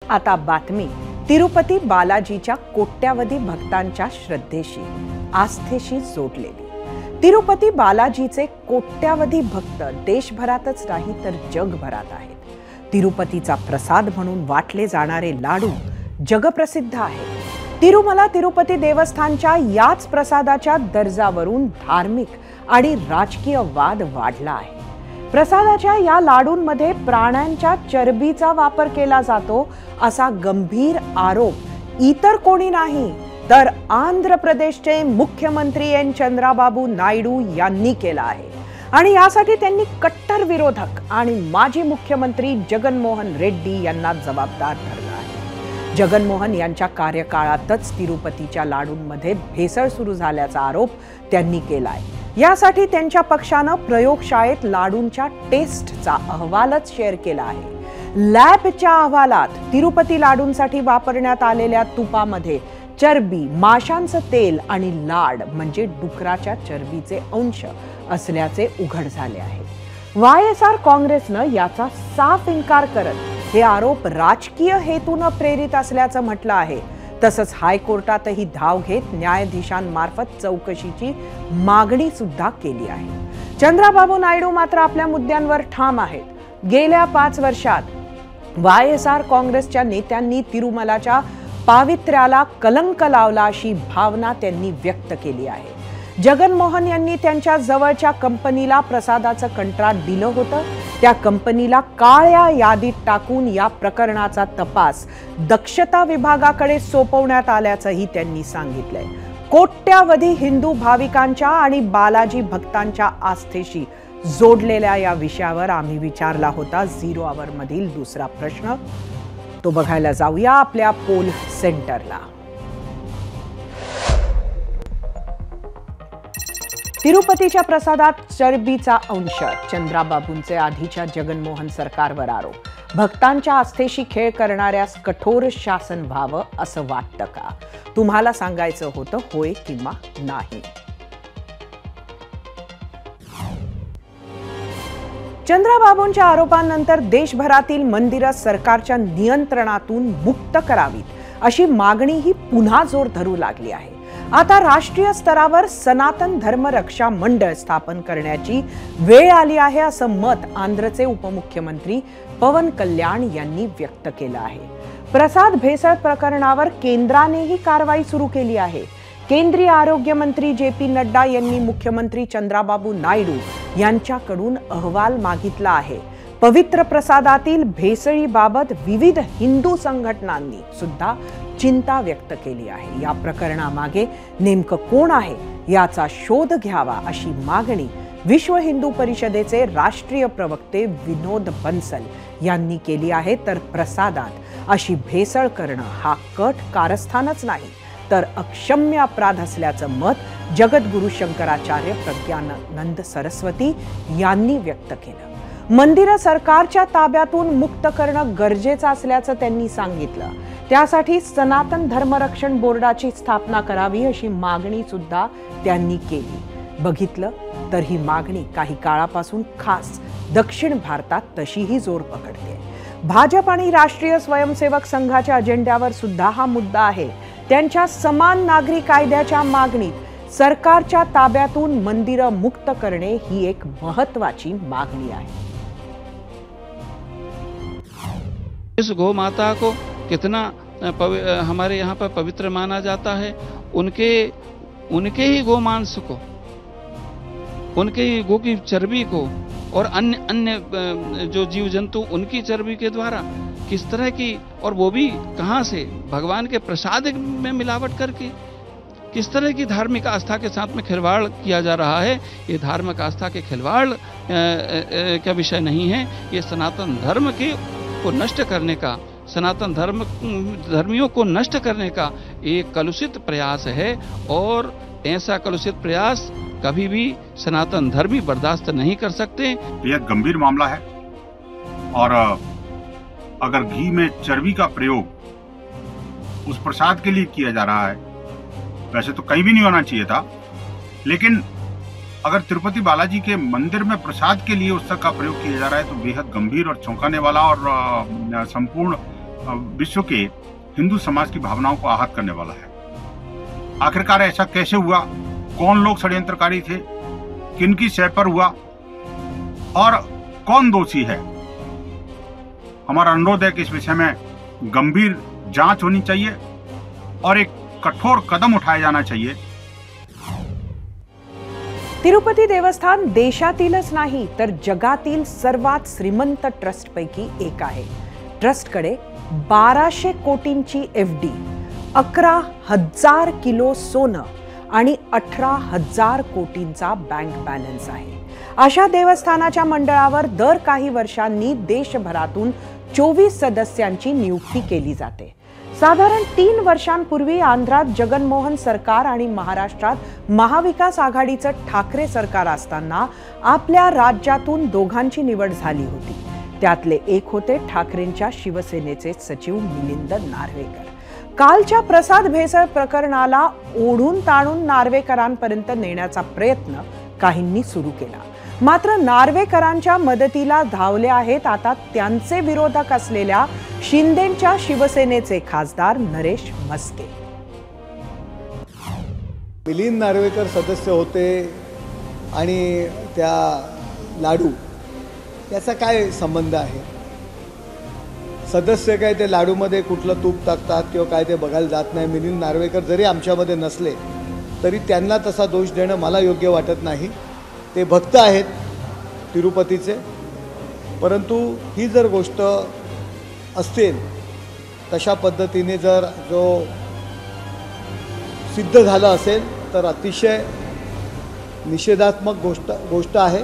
आता बातमी तिरुपती बालाजीच्या कोट्यावधी भक्तांच्या श्रद्धेशी आस्थेशी जोडलेली। तिरुपती बालाजीचे कोट्यावधी भक्त देशभरातच नाही तर जगभरात आहेत। तिरुपतीचा प्रसाद म्हणून वाटले जाणारे लाडू जगप्रसिद्ध आहेत। तिरुमला तिरुपती देवस्थानच्या याच प्रसादाच्या दर्जावरून धार्मिक आणि राजकीय वाद वाढला आहे। प्रसादाच्या या लाडूंमध्ये प्राण्यांच्या चरबीचा वापर केला जातो असा गंभीर आरोप इतर कोणी नाही तर आंध्र प्रदेशचे मुख्यमंत्री एन चंद्राबाबू नायडू यांनी केला आहे। आणि यासाठी त्यांनी कट्टर विरोधक आणि माजी मुख्यमंत्री जगनमोहन रेड्डी यांना जबाबदार धरला आहे। जगनमोहन यांच्या कार्यकाळातच तिरुपतीच्या लाडूंमध्ये भेसळ सुरू झाल्याचा आरोप त्यांनी केलाय। यासाठी त्यांच्या पक्षानं प्रयोगशाळेत लाडूंच्या टेस्टचा अहवालच शेअर केला आहे। लॅबच्या अहवालात तिरुपती लाडूंसाठी वापरण्यात आलेल्या तुपामध्ये चरबी, माशांचं तेल आणि लाड म्हणजे डुकराच्या चरबीचे अंश असल्याचे उघड झाले आहे। वायएसआर काँग्रेसनं याचा साफ इन्कार करत हे आरोप राजकीय हेतूने प्रेरित असल्याचं म्हटलं आहे। तसंच हायकोर्टातही धाव घेत न्यायाधीशांमार्फत चौकशीची मागणी सुद्धा केली आहे। चंद्राबाबू नायडू मात्र आपल्या मुद्द्यांवर ठाम आहेत। गेल्या 5 वर्षात वायएसआर काँग्रेसच्या नेत्यांनी तिरुमलाच्या पावित्र्याला कलंक लावला अशी भावना त्यांनी व्यक्त केली आहे। जगनमोहन यांनी त्यांच्या जवळच्या कंपनीला प्रसादाचं कंत्राट दिलं होतं। त्या कंपनीला काळ्या यादीत टाकून या प्रकरणाचा तपास दक्षता विभागाकडे सोपवण्यात आल्याचंही त्यांनी सांगितलंय। कोट्यावधी हिंदू भाविकांच्या आणि बालाजी भक्तांच्या आस्थेशी जोडलेल्या या विषयावर आम्ही विचारला होता 0 आवर मधील दुसरा प्रश्न। तो बघायला जाऊया आपल्या पोल सेंटरला। तिरुपतीच्या प्रसादात चरबीचा अंश, चंद्राबाबूंचे आधीच्या जगनमोहन सरकारवर आरोप। भक्तांच्या आस्थेशी खेळ करणाऱ्यास कठोर शासन व्हावं असं वाटतं का? तुम्हाला सांगायचं होतं होय किंवा नाही? चंद्राबाबूंच्या आरोपांनंतर देशभरातील मंदिरं सरकारच्या नियंत्रणातून मुक्त करावीत अशी मागणीही पुन्हा जोर धरू लागली आहे। आता राष्ट्रीय स्तरावर सनातन धर्म रक्षा मंडळ स्थापन करण्याची वेळ आली आहे असं मत आंध्रचे उपमुख्यमंत्री पवन कल्याण यांनी व्यक्त केलं आहे। प्रसाद भेसळ प्रकरणावर केंद्रानेही कारवाई सुरू केली आहे। केंद्रीय आरोग्य मंत्री जे.पी. नड्डा यांनी मुख्यमंत्री चंद्राबाबू नायडू यांच्याकडून अहवाल मागितला आहे। पवित्र प्रसादातील भेसळीबाबत विविध हिंदू संघटनांनी सुद्धा चिंता व्यक्त केली आहे। या प्रकरणामागे नेमकं कोण आहे याचा शोध घ्यावा अशी मागणी विश्व हिंदू परिषदेचे राष्ट्रीय प्रवक्ते विनोद बन्सल यांनी केली आहे। तर प्रसादात अशी भेसळ करणं हा कट कारस्थानच नाही तर अक्षम्य अपराध असल्याचं मत जगद्गुरु शंकराचार्य प्रज्ञानंद सरस्वती यांनी व्यक्त केलं। मंदिरं सरकारच्या ताब्यातून मुक्त करणं गरजेचं असल्याचं त्यांनी सांगितलं। त्यासाठी सनातन धर्मरक्षण बोर्डाची स्थापना करावी अशी मागणी सुद्धा त्यांनी केली। बघितलं तर ही मागणी काही काळापासून खास दक्षिण भारतात तशीही जोर पकडते। भाजप आणि राष्ट्रीय स्वयंसेवक संघाच्या अजेंड्यावर सुद्धा हा मुद्दा आहे। त्यांच्या समान नागरी कायद्याच्या मागणीत सरकारच्या ताब्यातून मंदिरं मुक्त करणे ही एक महत्त्वाची मागणी आहे। इस गौ माता को कितना हमारे यहाँ पर पवित्र माना जाता है। उनके ही गोमांस को, उनके ही गो की चर्बी को और अन्य जो जीव जंतु उनकी चर्बी के द्वारा किस तरह की, और वो भी कहाँ से, भगवान के प्रसाद में मिलावट करके किस तरह की धार्मिक आस्था के साथ में खिलवाड़ किया जा रहा है। ये धार्मिक आस्था के खिलवाड़ का विषय नहीं है। ये सनातन धर्म को नष्ट करने का, सनातन धर्मियों को नष्ट करने का एक कलुषित प्रयास है और ऐसा कलुषित प्रयास कभी भी सनातन धर्मी बर्दाश्त नहीं कर सकते। यह गंभीर मामला है और अगर घी में चर्बी का प्रयोग उस प्रसाद के लिए किया जा रहा है, वैसे तो कहीं भी नहीं होना चाहिए था, लेकिन अगर तिरुपति बालाजी के मंदिर में प्रसाद के लिए उस का प्रयोग किया जा रहा है तो बेहद गंभीर और चौंकाने वाला और संपूर्ण विश्व के हिंदू समाज की भावनाओं को आहत करने वाला है। आखिरकार ऐसा कैसे हुआ, कौन लोग षड्यंत्रकारी थे, किनकी शय पर हुआ और कौन दोषी है? हमारा अनुरोध है कि इस विषय में गंभीर जांच होनी चाहिए और एक कठोर कदम उठाया जाना चाहिए। तिरुपती देवस्थान देशातीलच नाही तर जगातील सर्वात श्रीमंत ट्रस्टपैकी एक आहे। ट्रस्टकडे 1200 कोटींची FD, 11,000 किलो सोनं आणि 18,000 कोटींचा बँक बॅलन्स आहे। अशा देवस्थानाच्या मंडळावर दर काही वर्षांनी देशभरातून 24 सदस्यांची नियुक्ती केली जाते। साधारण 3 वर्षांपूर्वी आंध्रात जगनमोहन सरकार आणि महाराष्ट्रात महाविकास आघाडीचं ठाकरे सरकार असताना आपल्या राज्यातून दोघांची निवड झाली होती। त्यातले एक होते ठाकरेंच्या शिवसेनेचे सचिव मिलिंद नार्वेकर। कालच्या प्रसाद भेसळ प्रकरणाला ओढून ताणून नार्वेकरांपर्यंत नेण्याचा प्रयत्न काहींनी सुरू केला, मात्र नार्वेकरांच्या मदतीला धावले आहेत आता त्यांचे विरोधक असलेल्या शिंदेंच्या शिवसेनेचे खासदार नरेश म्हस्के। मिलिंद नार्वेकर सदस्य होते आणि त्या लाडू याचा काय संबंध आहे? सदस्य काय ते लाडूमध्ये कुठलं तूप टाकतात किंवा काय ते बघायला जात नाही। मिलिंद नार्वेकर जरी आमच्यामध्ये नसले तरी त्यांना तसा दोष देणं मला योग्य वाटत नाही। ते भक्त आहेत तिरुपतीचे, परंतु ही जर गोष्ट असेल तशा पद्धतीने जर जो सिद्ध झालं असेल तर अतिशय निषेधात्मक गोष्ट आहे।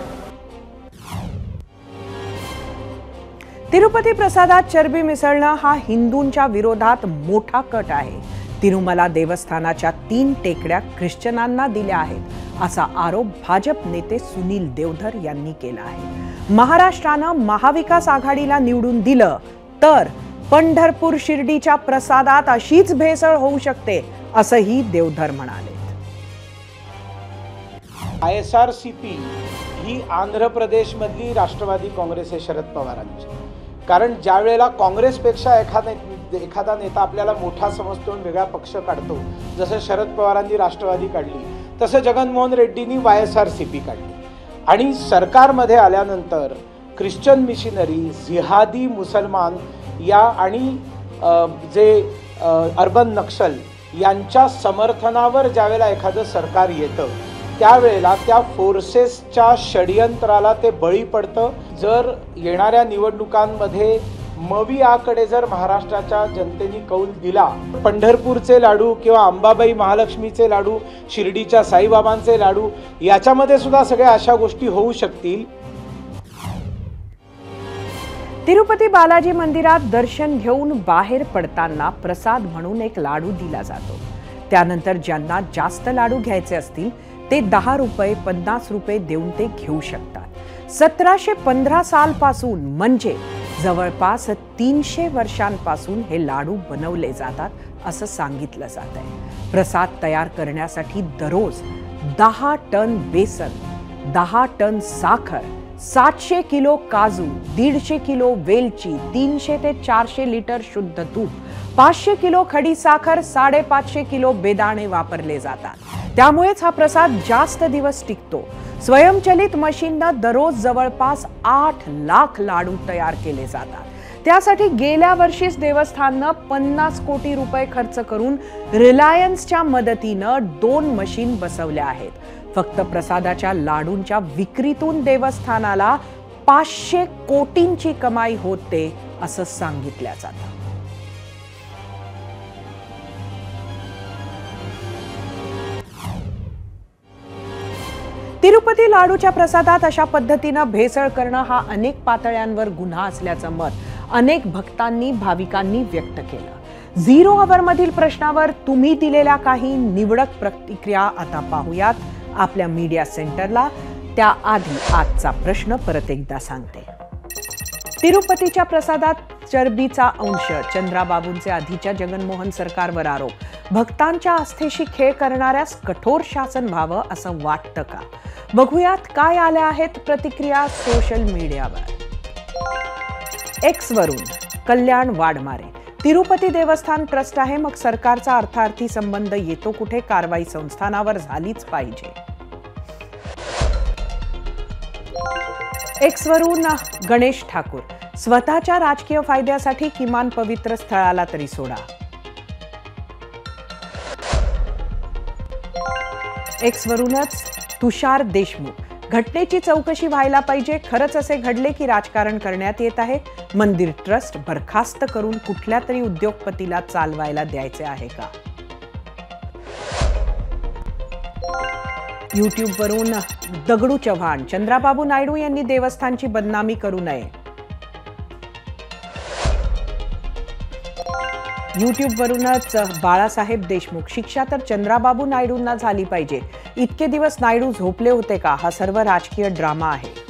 तिरुपती प्रसादात चरबी मिसळणं हा हिंदूंच्या विरोधात मोठा कट आहे। तिरुमला देवस्थानाच्या 3 टेकड्या ख्रिश्चनांना दिल्या आहेत असा आरोप भाजप नेते सुनील देवधर यांनी केला आहे। महाराष्ट्रानं महाविकास आघाडीला निवडून दिलं तर पंढरपूर शिर्डीच्या प्रसादात अशीच भेसळ होऊ शकते असंही देवधर म्हणाले। ISRCP ही आंध्र प्रदेशमधली राष्ट्रवादी काँग्रेस आहे शरद पवारांची। कारण ज्या वेळेला काँग्रेसपेक्षा एखादा नेता आपल्याला मोठा समजतो आणि वेगळा पक्ष काढतो, जसं शरद पवारांनी राष्ट्रवादी काढली तसं जगनमोहन रेड्डींनी YSRCP काढली। आणि सरकारमध्ये आल्यानंतर ख्रिश्चन मिशनरी, जिहादी मुसलमान या आणि जे अर्बन नक्षल यांच्या समर्थनावर ज्यावेळेला एखादं सरकार येतं त्यावेळेला त्या फोर्सेसच्या षडयंत्राला ते बळी पडतं। जर येणाऱ्या निवडणुकांमध्ये मवियाकडे जर महाराष्ट्राच्या जनतेने कौल दिला, पंढरपूरचे लाडू किंवा अंबाबाई महालक्ष्मीचे लाडू, शिर्डीच्या साईबाबांचे लाडू याच्यामध्ये सुद्धा सगळ्या अशा गोष्टी होऊ शकतील। तिरुपती बालाजी मंदिरात दर्शन घेऊन बाहेर पडताना प्रसाद म्हणून एक लाडू दिला जातो। त्यानंतर ज्यांना जास्त लाडू घ्यायचे असतील ते 10 रुपये 50 रुपये देऊन ते घेऊ शकतात। 1715 सालपासून म्हणजे जवळपास 300 वर्षांपासून हे लाडू बनवले जातात असं सांगितलं जात आहे। प्रसाद तयार करण्यासाठी दररोज 10 टन बेसन, 10 टन साखर, 700 किलो काजू, 150 किलो वेलची, 300 ते 400 लिटर शुद्ध तूप, 500 किलो खडी साखर, 550 किलो बेदाणे वापरले जातात। त्यामुळेच हा प्रसाद जास्त दिवस टिकतो। स्वयंचलित मशीननं दररोज जवळपास 8 लाख लाडू तयार केले जातात। त्यासाठी गेल्या वर्षीच देवस्थाननं 50 कोटी रुपये खर्च करून रिलायन्सच्या मदतीनं 2 मशीन बसवल्या आहेत। फक्त प्रसादाच्या लाडूंच्या विक्रीतून देवस्थानाला 500 कोटींची कमाई होते असं सांगितलं जातं। तिरुपती लाडूच्या प्रसादात अशा पद्धतीनं भेसळ करणं हा अनेक पातळ्यांवर गुन्हा असल्याचं मत अनेक भक्तांनी, भाविकांनी व्यक्त केलं। 0 आवर मधील प्रश्नावर तुम्ही दिलेल्या काही निवडक प्रतिक्रिया आता पाहूयात आपल्या मीडिया सेंटरला। त्याआधी आजचा प्रश्न परत एकदा सांगते। तिरुपतीच्या प्रसादात चरबीचा अंश, चंद्राबाबूंचे आधीच्या जगनमोहन सरकारवर आरोप, भक्तांच्या आस्थेशी खेळ करणाऱ्यास कठोर शासन व्हावं असं वाटतं का? बघूयात काय आल्या आहेत प्रतिक्रिया सोशल मीडियावर। X वरून कल्याण वाडमारे, तिरुपती देवस्थान ट्रस्ट आहे, मग सरकारचा अर्थार्थी संबंध येतो कुठे? कारवाई संस्थानावर झालीच पाहिजे. एक्सवरून गणेश ठाकूर, स्वतःच्या राजकीय फायद्यासाठी किमान पवित्र स्थळाला तरी सोडा. एक्सवरूनच तुषार देशमुख, घटनेची चौकशी व्हायला पाहिजे. खरंच असे घडले की राजकारण करण्यात येत आहे? मंदिर ट्रस्ट बरखास्त करून कुठल्या तरी उद्योगपतीला चालवायला द्यायचे आहे का? यूट्यूबवरून दगडू चव्हाण, चंद्राबाबू नायडू यांनी देवस्थानची बदनामी करू नये. यूट्यूबवरूनच बाळासाहेब देशमुख, शिक्षा तर चंद्राबाबू नायडूंना झाली पाहिजे. इतके दिवस नायडू झोपले होते का? हा सर्व राजकीय ड्रामा आहे.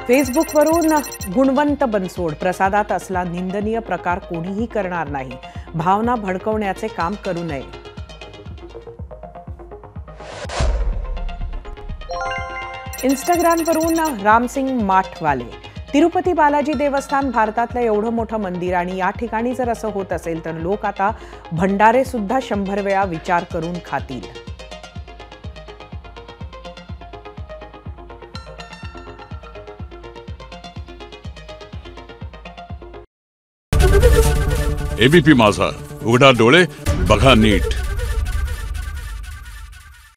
फेसबुकवरून गुणवंत बनसोड, प्रसादात असला निंदनीय प्रकार कोणीही करणार नाही. भावना भडकवण्याचे काम करू नये. इंस्टाग्रामवरून रामसिंग माठवाले, तिरुपती बालाजी देवस्थान भारतातलं एवढं मोठं मंदिर आणि या ठिकाणी जर असं होत असेल तर लोक आता भंडारे सुद्धा 100 वेळा विचार करून खातील. एबीपी माझा, उघडा डोळे बघा नीट.